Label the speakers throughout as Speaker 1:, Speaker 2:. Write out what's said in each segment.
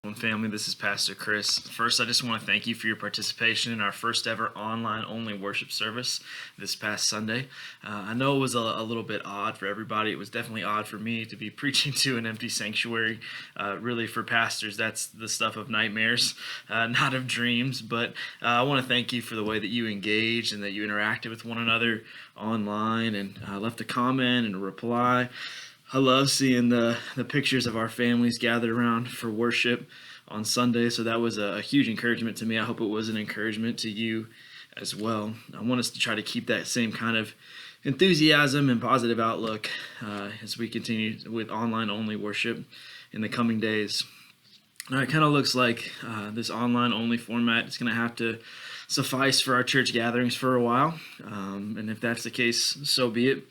Speaker 1: Family, this is Pastor Chris. First, I just want to thank you for your participation in our first ever online only worship service this past Sunday. I know it was a little bit odd for everybody. It was definitely odd for me to be preaching to an empty sanctuary. Really, for pastors, that's the stuff of nightmares, not of dreams. But I want to thank you for the way that you engaged and that you interacted with one another online and left a comment and a reply. I love seeing the pictures of our families gathered around for worship on Sunday. So that was a huge encouragement to me. I hope it was an encouragement to you as well. I want us to try to keep that same kind of enthusiasm and positive outlook as we continue with online only worship in the coming days. Now, it kind of looks like this online only format is going to have to suffice for our church gatherings for a while. And if that's the case, so be it.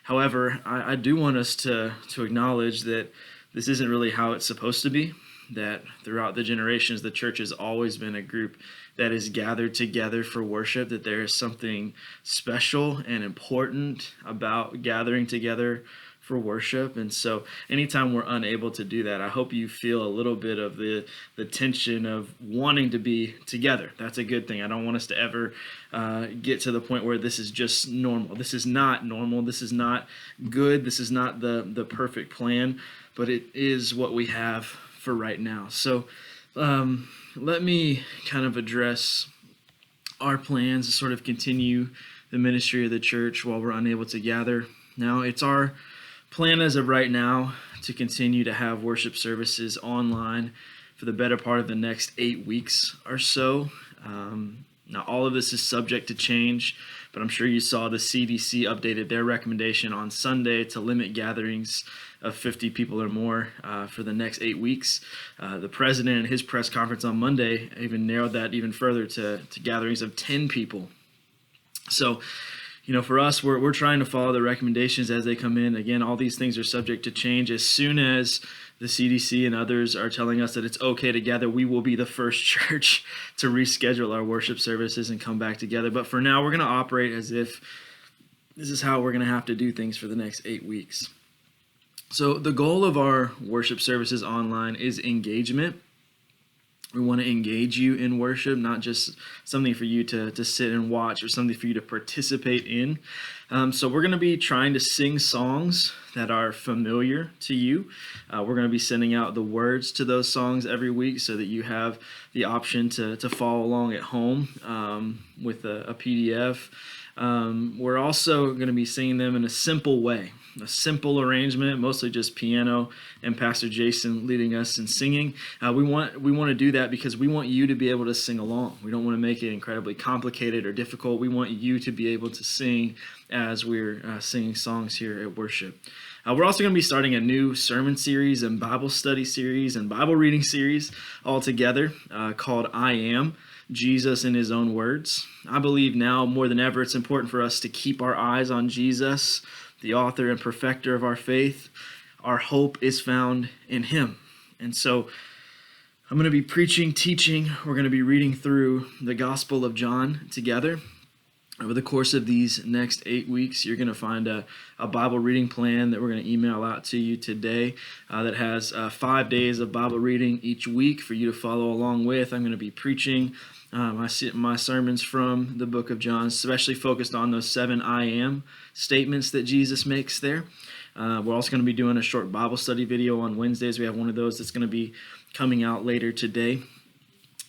Speaker 1: However, I do want us to acknowledge that this isn't really how it's supposed to be, that throughout the generations, the church has always been a group that is gathered together for worship, that there is something special and important about gathering together for worship. And so anytime we're unable to do that, I hope you feel a little bit of the tension of wanting to be together. That's a good thing. I don't want us to ever get to the point where this is just normal. This is not normal. This is not good. This is not the perfect plan, but it is what we have for right now. So let me kind of address our plans to sort of continue the ministry of the church while we're unable to gather. Now, it's our plan as of right now to continue to have worship services online for the better part of the next 8 weeks or so. Now, all of this is subject to change, but I'm sure you saw the CDC updated their recommendation on Sunday to limit gatherings of 50 people or more for the next 8 weeks. The president in his press conference on Monday even narrowed that even further to gatherings of 10 people. So, for us, we're trying to follow the recommendations as they come in. Again, all these things are subject to change. As soon as the CDC and others are telling us that it's okay to gather, we will be the first church to reschedule our worship services and come back together. But for now, we're going to operate as if this is how we're going to have to do things for the next 8 weeks. So the goal of our worship services online is engagement. We want to engage you in worship, not just something for you to sit and watch or something for you to participate in. So we're going to be trying to sing songs that are familiar to you. We're going to be sending out the words to those songs every week so that you have the option to follow along at home with a PDF. We're also going to be singing them in a simple way. A simple arrangement, mostly just piano and Pastor Jason leading us in singing. We want to do that because we want you to be able to sing along. We don't want to make it incredibly complicated or difficult. We want you to be able to sing as we're singing songs here at worship. We're also going to be starting a new sermon series and Bible study series and Bible reading series all together called I Am Jesus in His Own Words. I believe now more than ever it's important for us to keep our eyes on Jesus, the author and perfecter of our faith. Our hope is found in Him. And so I'm going to be preaching, teaching. We're going to be reading through the Gospel of John together. Over the course of these next 8 weeks, you're going to find a Bible reading plan that we're going to email out to you today that has 5 days of Bible reading each week for you to follow along with. I'm going to be preaching my sermons from the book of John, especially focused on those 7 I am statements that Jesus makes there. We're also going to be doing a short Bible study video on Wednesdays. We have one of those that's going to be coming out later today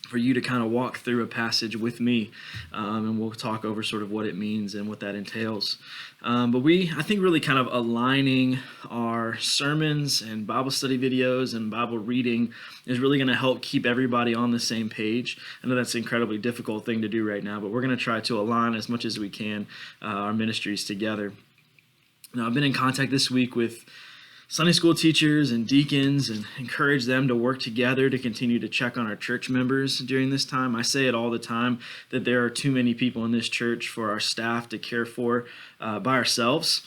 Speaker 1: for you to kind of walk through a passage with me, and we'll talk over sort of what it means and what that entails. But I think really kind of aligning our sermons and Bible study videos and Bible reading is really going to help keep everybody on the same page. I know that's an incredibly difficult thing to do right now, but we're going to try to align as much as we can our ministries together. Now, I've been in contact this week with Sunday school teachers and deacons and encourage them to work together to continue to check on our church members during this time. I say it all the time that there are too many people in this church for our staff to care for by ourselves.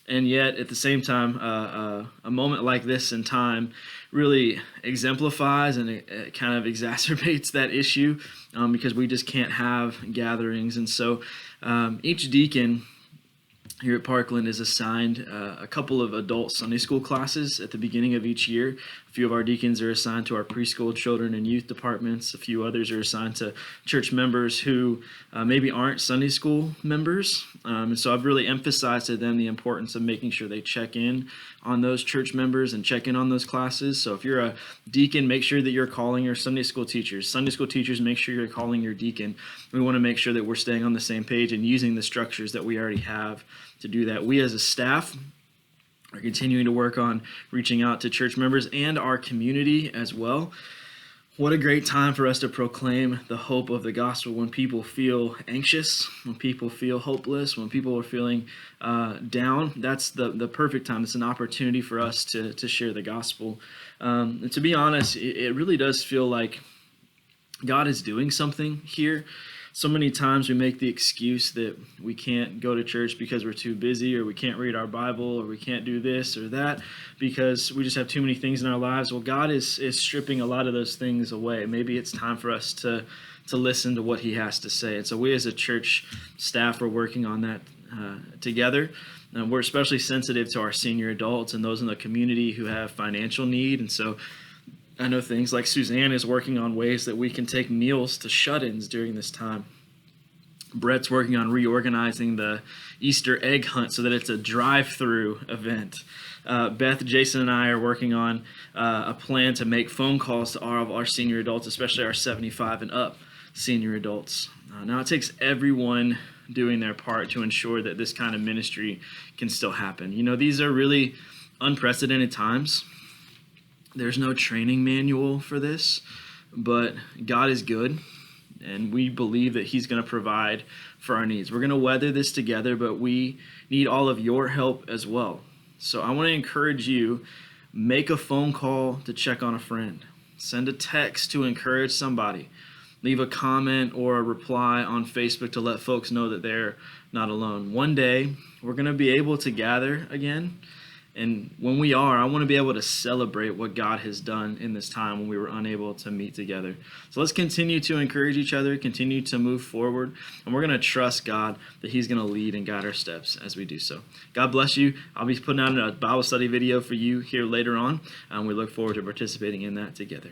Speaker 1: And yet, at the same time, a moment like this in time really exemplifies and it kind of exacerbates that issue because we just can't have gatherings. And so each deacon here at Parkland is assigned a couple of adult Sunday school classes at the beginning of each year. A few of our deacons are assigned to our preschool, children, and youth departments. A few others are assigned to church members who maybe aren't Sunday school members. And so I've really emphasized to them the importance of making sure they check in on those church members and check in on those classes. So if you're a deacon, make sure that you're calling your Sunday school teachers. Sunday school teachers, make sure you're calling your deacon. We want to make sure that we're staying on the same page and using the structures that we already have to do that. We as a staff are continuing to work on reaching out to church members and our community as well. What a great time for us to proclaim the hope of the gospel when people feel anxious, when people feel hopeless, when people are feeling down. That's the perfect time. It's an opportunity for us to share the gospel. And to be honest, it really does feel like God is doing something here. So many times we make the excuse that we can't go to church because we're too busy, or we can't read our Bible, or we can't do this or that because we just have too many things in our lives. Well, God is stripping a lot of those things away. Maybe it's time for us to listen to what he has to say. And so we as a church staff are working on that together. And we're especially sensitive to our senior adults and those in the community who have financial need. And so I know things like Suzanne is working on ways that we can take meals to shut-ins during this time. Brett's working on reorganizing the Easter egg hunt so that it's a drive-through event. Beth, Jason, and I are working on a plan to make phone calls to all of our senior adults, especially our 75 and up senior adults. Now, it takes everyone doing their part to ensure that this kind of ministry can still happen. You know, these are really unprecedented times. There's no training manual for this, but God is good, and we believe that he's going to provide for our needs. We're going to weather this together, but we need all of your help as well. So I want to encourage you, make a phone call to check on a friend. Send a text to encourage somebody. Leave a comment or a reply on Facebook to let folks know that they're not alone. One day, we're going to be able to gather again. And when we are, I want to be able to celebrate what God has done in this time when we were unable to meet together. So let's continue to encourage each other, continue to move forward, and we're going to trust God that he's going to lead and guide our steps as we do so. God bless you. I'll be putting out a Bible study video for you here later on, and we look forward to participating in that together.